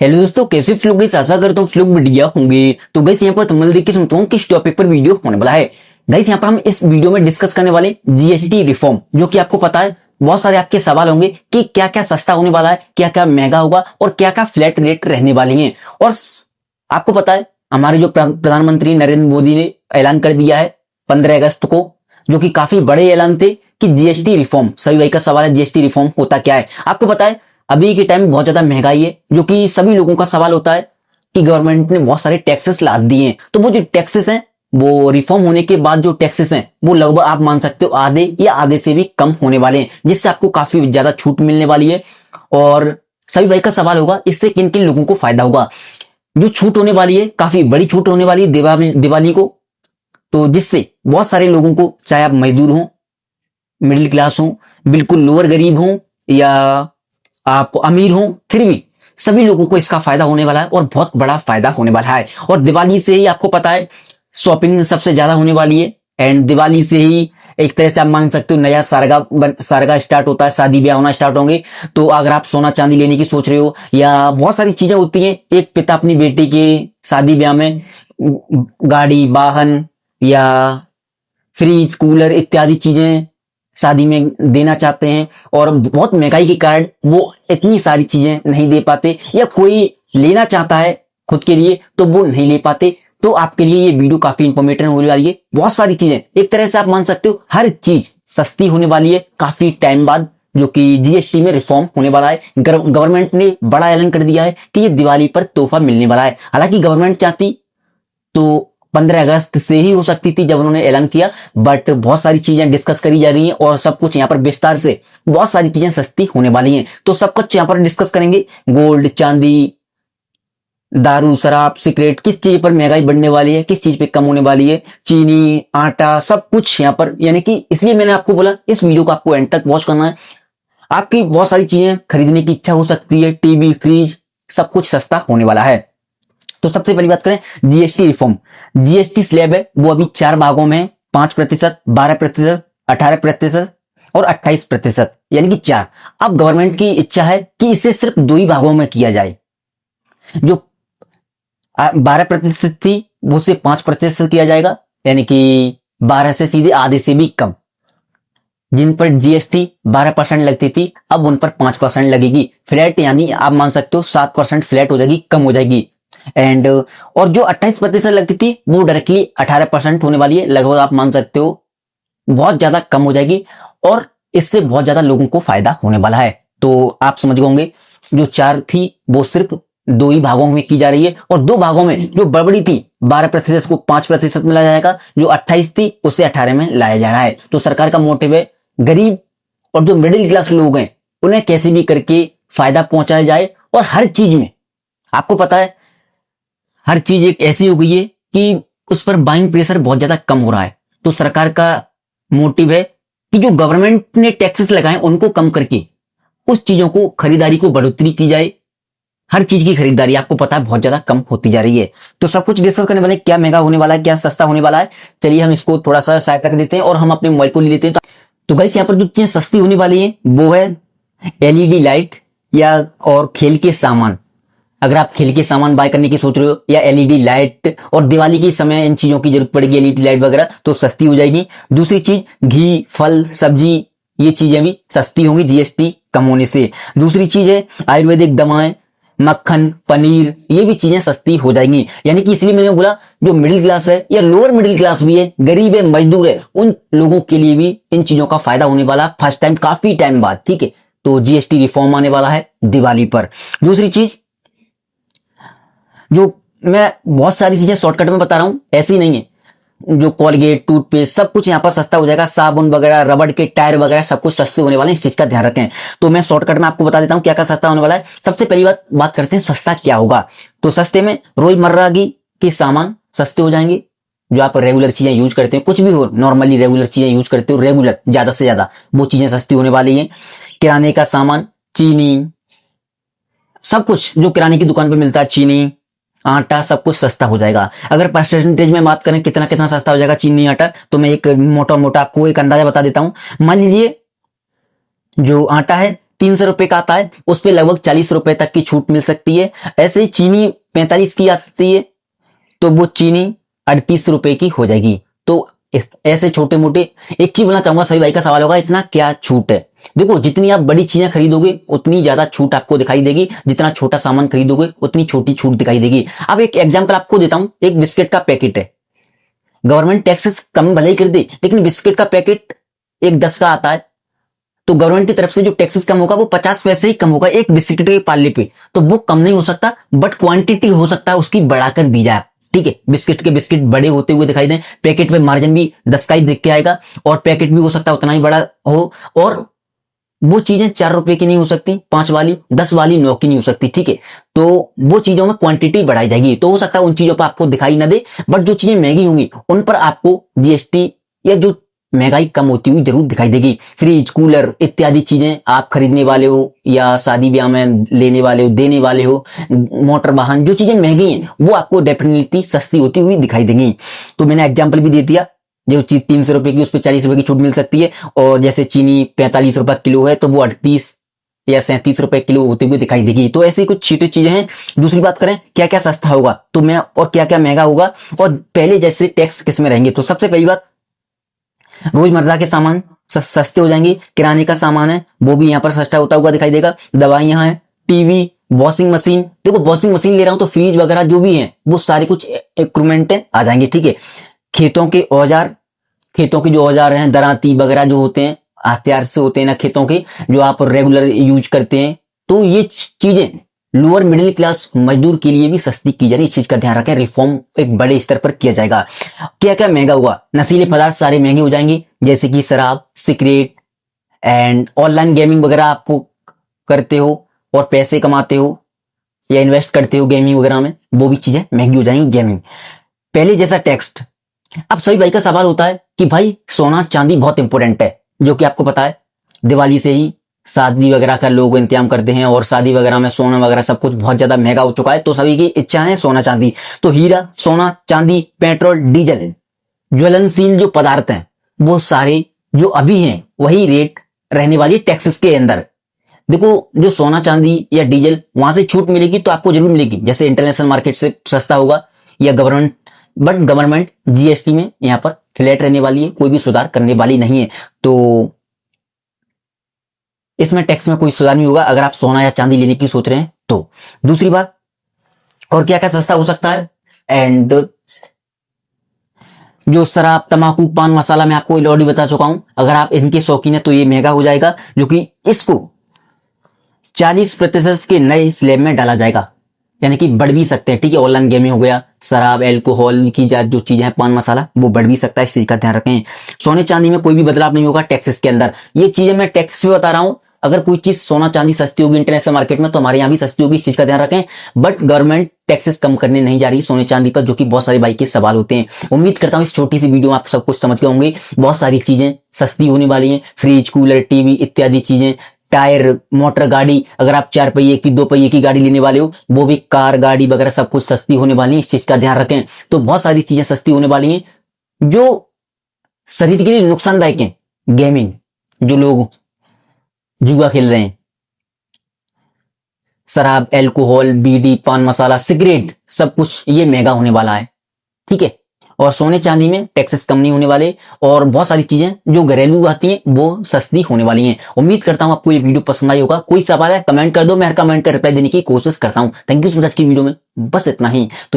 Hello दोस्तों, कैसे आप लोग? आशा करता हूँ लोग बढ़िया होंगे। तो गाइस यहाँ पर थंबनेल देख के सुनता हूँ किस टॉपिक पर वीडियो होने वाला है। गाइस यहाँ पर हम इस वीडियो में डिस्कस करने वाले जीएसटी रिफॉर्म, जो कि आपको पता है बहुत सारे आपके सवाल होंगे कि क्या क्या सस्ता होने वाला है, क्या क्या महंगा होगा और क्या क्या फ्लैट रेट रहने वाली है। और आपको पता है हमारे जो प्रधानमंत्री नरेंद्र मोदी ने ऐलान कर दिया है 15 अगस्त को, जो कि काफी बड़े ऐलान थे कि जीएसटी रिफॉर्म। सभी भाई का सवाल है जीएसटी रिफॉर्म होता क्या है। आपको पता है अभी के टाइम में बहुत ज्यादा महंगाई है, जो कि सभी लोगों का सवाल होता है कि गवर्नमेंट ने बहुत सारे टैक्सेस लाद दिए हैं। तो वो जो टैक्सेस हैं, वो रिफॉर्म होने के बाद जो टैक्सेस हैं वो लगभग आप मान सकते हो आधे या आधे से भी कम होने वाले हैं, जिससे आपको काफी ज्यादा छूट मिलने वाली है। और सभी भाई का सवाल होगा इससे किन किन लोगों को फायदा होगा। जो छूट होने वाली है, काफी बड़ी छूट होने वाली है दिवाली को, तो जिससे बहुत सारे लोगों को, चाहे आप मजदूर हो, मिडिल क्लास हो, बिल्कुल लोअर गरीब हो या आप अमीर हो, फिर भी सभी लोगों को इसका फायदा होने वाला है और बहुत बड़ा फायदा होने वाला है। और दिवाली से ही आपको पता है शॉपिंग सबसे ज्यादा होने वाली है। एंड दिवाली से ही एक तरह से आप मान सकते हो नया सारगा स्टार्ट होता है, शादी ब्याह होना स्टार्ट होंगे। तो अगर आप सोना चांदी लेने की सोच रहे हो या बहुत सारी चीजें होती हैं, एक पिता अपनी बेटी के शादी ब्याह में गाड़ी, वाहन या फ्रिज, कूलर इत्यादि चीजें शादी में देना चाहते हैं, और बहुत महंगाई के कारण वो इतनी सारी चीजें नहीं दे पाते, या कोई लेना चाहता है खुद के लिए तो वो नहीं ले पाते। तो आपके लिए ये वीडियो काफी इंफॉर्मेटिव होने वाली है। बहुत सारी चीजें, एक तरह से आप मान सकते हो हर चीज सस्ती होने वाली है काफी टाइम बाद, जो कि जीएसटी में रिफॉर्म होने वाला है। गवर्नमेंट ने बड़ा ऐलान कर दिया है कि ये दिवाली पर तोहफा मिलने वाला है। हालांकि गवर्नमेंट चाहती तो 15 अगस्त से ही हो सकती थी जब उन्होंने ऐलान किया, बट बहुत सारी चीजें डिस्कस करी जा रही हैं और सब कुछ यहाँ पर विस्तार से बहुत सारी चीजें सस्ती होने वाली हैं। तो सब कुछ यहाँ पर डिस्कस करेंगे। गोल्ड, चांदी, दारू, शराब, सिगरेट, किस चीज पर महंगाई बढ़ने वाली है, किस चीज पे कम होने वाली है, चीनी, आटा, सब कुछ यहाँ पर, यानी कि इसलिए मैंने आपको बोला इस वीडियो को आपको एंड तक वॉच करना है। आपकी बहुत सारी चीजें खरीदने की इच्छा हो सकती है, टीवी, फ्रिज, सब कुछ सस्ता होने वाला है। तो सबसे पहली बात करें जीएसटी रिफॉर्म। जीएसटी स्लैब है वो अभी 4 भागों में है, 5%, 12%, 18% और 28%, यानी कि 4। अब गवर्नमेंट की इच्छा है कि इसे सिर्फ 2 ही भागों में किया जाए। जो 12% थी वो से 5% किया जाएगा, यानी कि 12 से सीधे आधे से भी कम। जिन पर जीएसटी 12% लगती थी अब उन पर 5% लगेगी। फ्लैट यानी आप मान सकते हो 7% फ्लैट हो जाएगी, कम हो जाएगी। एंड और जो 28% लगती थी वो डायरेक्टली 18% होने वाली है, लगभग आप मान सकते हो बहुत ज्यादा कम हो जाएगी, और इससे बहुत ज्यादा लोगों को फायदा होने वाला है। तो आप समझ गए होंगे जो 4 थी वो सिर्फ 2 ही भागों में की जा रही है, और 2 भागों में जो बड़ी थी 12% को 5% में लाया जाएगा, जो 28 थी उसे 18 में लाया जा रहा है। तो सरकार का मोटिव है गरीब और जो मिडिल क्लास लोग हैं उन्हें कैसे भी करके फायदा पहुंचाया जाए। और हर चीज में आपको पता है हर चीज एक ऐसी हो गई है कि उस पर बाइंग प्रेशर बहुत ज्यादा कम हो रहा है। तो सरकार का मोटिव है कि जो गवर्नमेंट ने टैक्सेस लगाए उनको कम करके उस चीजों को, खरीदारी को बढ़ोतरी की जाए। हर चीज की खरीदारी आपको पता है बहुत ज्यादा कम होती जा रही है। तो सब कुछ डिस्कस करने वाले, क्या महंगा होने वाला है, क्या सस्ता होने वाला है। चलिए हम इसको थोड़ा सा साइड रख देते हैं और हम अपने मोबाइल को ले लेते हैं। तो गाइस यहाँ पर जो चीजें सस्ती होने वाली है वो है एलईडी लाइट या और खेल के सामान। अगर आप खेल के सामान बाय करने की सोच रहे हो या एलईडी लाइट, और दिवाली के समय इन चीजों की जरूरत पड़ेगी एलईडी लाइट वगैरह, तो सस्ती हो जाएगी। दूसरी चीज घी, फल, सब्जी, ये चीजें भी सस्ती होंगी जीएसटी कम होने से। दूसरी चीज है आयुर्वेदिक दवाएं, मक्खन, पनीर, ये भी चीजें सस्ती हो जाएंगी। यानी कि इसलिए मैंने बोला जो मिडिल क्लास है या लोअर मिडिल क्लास भी है, गरीब है, मजदूर है, उन लोगों के लिए भी इन चीजों का फायदा होने वाला फर्स्ट टाइम काफी टाइम बाद। ठीक है, तो जीएसटी रिफॉर्म आने वाला है दिवाली पर। दूसरी चीज, जो मैं बहुत सारी चीजें शॉर्टकट में बता रहा हूं, ऐसी नहीं है, जो कोलगेट, टूथपेस्ट, सब कुछ यहाँ पर सस्ता हो जाएगा। साबुन वगैरह, रबड़ के टायर वगैरह सब कुछ सस्ते होने वाले हैं, इस चीज का ध्यान रखें। तो मैं शॉर्टकट में आपको बता देता हूँ क्या क्या सस्ता होने वाला है। सबसे पहली बात करते हैं सस्ता क्या होगा। तो सस्ते में रोजमर्रा के सामान सस्ते हो जाएंगे, जो आप रेगुलर चीजें यूज करते हैं, कुछ भी हो, नॉर्मली रेगुलर चीजें यूज करते हो रेगुलर ज्यादा से ज्यादा, वो चीजें सस्ती होने वाली है। किराने का सामान, चीनी, सब कुछ जो किराने की दुकान पे मिलता है, चीनी, आटा, सब कुछ सस्ता हो जाएगा। अगर परसेंटेज में बात करें कितना कितना सस्ता हो जाएगा चीनी, आटा, तो मैं एक मोटा मोटा आपको एक अंदाजा बता देता हूं। मान लीजिए जो आटा है 300 रुपए का आता है, उस पे लगभग 40 रुपए तक की छूट मिल सकती है। ऐसे चीनी 45 की आती है तो वो चीनी 38 रुपए की हो जाएगी। तो ऐसे छोटे मोटे, एक चीज बोलना चाहूंगा, सभी भाई का सवाल होगा इतना क्या छूट है। देखो, जितनी आप बड़ी चीजें खरीदोगे उतनी ज्यादा छूट आपको दिखाई देगी, जितना छोटा सामान खरीदोगे उतनी छोटी छूट दिखाई देगी। अब एक एग्जांपल आपको देता हूं, एक बिस्किट का पैकेट है, गवर्नमेंट टैक्सेस कम भले ही कर दे, लेकिन बिस्किट का पैकेट एक 10 का आता है, तो गवर्नमेंट की तरफ से जो टैक्सेस कम होगा वो 50 पैसे ही कम होगा एक बिस्किट के पाले पे। तो वो कम नहीं हो सकता, बट क्वांटिटी हो सकता है उसकी बढ़ाकर दी जाए। ठीक है, बिस्किट बड़े होते हुए दिखाई दें, पैकेट पे मार्जिन भी 10 का ही दिख के आएगा, और पैकेट भी हो सकता है उतना ही बड़ा हो, और वो चीजें 4 रुपए की नहीं हो सकती, 5 वाली, 10 वाली 9 की नहीं हो सकती। ठीक है, तो वो चीजों में क्वांटिटी बढ़ाई जाएगी। तो हो सकता है उन चीजों पर आपको दिखाई ना दे, बट जो चीजें महंगी होंगी उन पर आपको जीएसटी या जो महंगाई कम होती हुई जरूर दिखाई देगी। फ्रिज, कूलर इत्यादि चीजें आप खरीदने वाले हो या शादी ब्याह में लेने वाले हो, देने वाले हो, मोटर वाहन, जो चीजें महंगी हैं वो आपको डेफिनेटली सस्ती होती हुई दिखाई देंगी। तो मैंने एग्जाम्पल भी दे दिया, जो चीज 300 रुपए की उस पर 40 रुपए की छूट मिल सकती है, और जैसे चीनी 45 रुपए किलो है तो वो 38 या 37 रुपए किलो होते हुए दिखाई देगी। तो ऐसी कुछ छोटी चीजें हैं। दूसरी बात करें क्या क्या सस्ता होगा तो मैं, और क्या क्या महंगा होगा, और पहले जैसे टैक्स किस में रहेंगे। तो सबसे पहली बात, रोजमर्रा के सामान सस्ते हो जाएंगे। किराने का सामान है वो भी यहाँ पर सस्ता होता हुआ दिखाई देगा। दवाइयां हैं, टीवी, वॉशिंग मशीन, देखो वॉशिंग मशीन ले रहा हूं तो फ्रिज वगैरह जो भी है वो सारे कुछ इक्विपमेंट आ जाएंगे। ठीक है, खेतों के औजार, खेतों के जो औजार हैं, दराती वगैरह जो होते हैं, हथियार से होते हैं ना खेतों के, जो आप रेगुलर यूज करते हैं, तो ये चीजें लोअर मिडिल क्लास मजदूर के लिए भी सस्ती की जा रही है। इस चीज का ध्यान रखें, रिफॉर्म एक बड़े स्तर पर किया जाएगा। क्या क्या महंगा हुआ, नशीले पदार्थ सारे महंगे हो जाएंगे, जैसे कि शराब, सिगरेट, एंड ऑनलाइन गेमिंग वगैरह आप करते हो और पैसे कमाते हो या इन्वेस्ट करते हो गेमिंग वगैरह में, वो भी चीजें महंगी हो जाएंगी। गेमिंग पहले जैसा टैक्स। अब सभी भाई का सवाल होता है कि भाई सोना चांदी बहुत इंपॉर्टेंट है, जो कि आपको पता है दिवाली से ही शादी वगैरह का लोग इंतजाम करते हैं, और शादी वगैरह में सोना वगैरह सब कुछ बहुत ज्यादा महंगा हो चुका है, तो सभी की इच्छा है सोना चांदी। तो हीरा, सोना, चांदी, पेट्रोल, डीजल, ज्वलनशील जो पदार्थ हैं वो सारे जो अभी हैं वही रेट रहने वाली टैक्सेस के अंदर। देखो, जो सोना चांदी या डीजल वहां से छूट मिलेगी तो आपको जरूर मिलेगी, जैसे इंटरनेशनल मार्केट से सस्ता होगा या गवर्नमेंट, बट गवर्नमेंट जीएसटी में यहाँ पर फ्लैट रहने वाली है, कोई भी सुधार करने वाली नहीं है। तो इसमें टैक्स में कोई सुधार नहीं होगा अगर आप सोना या चांदी लेने की सोच रहे हैं तो। दूसरी बात, और क्या क्या सस्ता हो सकता है, एंड जो शराब, तंबाकू, पान मसाला मैं आपको ऑलरेडी बता चुका हूं, अगर आप इनके शौकीन है तो ये महंगा हो जाएगा, जो कि इसको 40% के नए स्लैब में डाला जाएगा, यानी कि बढ़ भी सकते हैं। ठीक है, ऑनलाइन गेमिंग हो गया, शराब, एल्कोहल की जो चीजें हैं, पान मसाला, वो बढ़ भी सकता है, इस चीज का ध्यान रखें। सोने चांदी में कोई भी बदलाव नहीं होगा टैक्सेस के अंदर। ये चीजें मैं टैक्स पे बता रहा हूं, अगर कोई चीज सोना चांदी सस्ती होगी इंटरनेशनल मार्केट में तो हमारे यहाँ भी सस्ती होगी, इस चीज का ध्यान रखें। बट गवर्नमेंट टैक्सेस कम करने नहीं जा रही सोने चांदी पर, जो कि बहुत सारे भाई के सवाल होते हैं। उम्मीद करता हूं इस छोटी सी वीडियो में आप सब कुछ समझ गए होंगे। बहुत सारी चीजें सस्ती होने वाली हैं, फ्रिज, कूलर, टीवी इत्यादि चीजें, टायर, मोटर गाड़ी, अगर आप 4 पहिए की, 2 पहिए की गाड़ी लेने वाले हो, वो भी कार, गाड़ी वगैरह सब कुछ सस्ती होने वाली है, इस चीज का ध्यान रखें। तो बहुत सारी चीजें सस्ती होने वाली हैं जो शरीर के लिए नुकसानदायक है। गेमिंग, जो लोग जुआ खेल रहे हैं, शराब, एल्कोहल, बीड़ी, पान मसाला, सिगरेट, सब कुछ ये महंगा होने वाला है। ठीक है, और सोने चांदी में टैक्सेस कम नहीं होने वाले, और बहुत सारी चीजें जो घरेलू आती हैं वो सस्ती होने वाली हैं। उम्मीद करता हूं आपको ये वीडियो पसंद आई होगा। कोई सवाल है कमेंट कर दो, मैं हर कमेंट का रिप्लाई देने की कोशिश करता हूं। थैंक यू सो मच की वीडियो में बस इतना ही। तो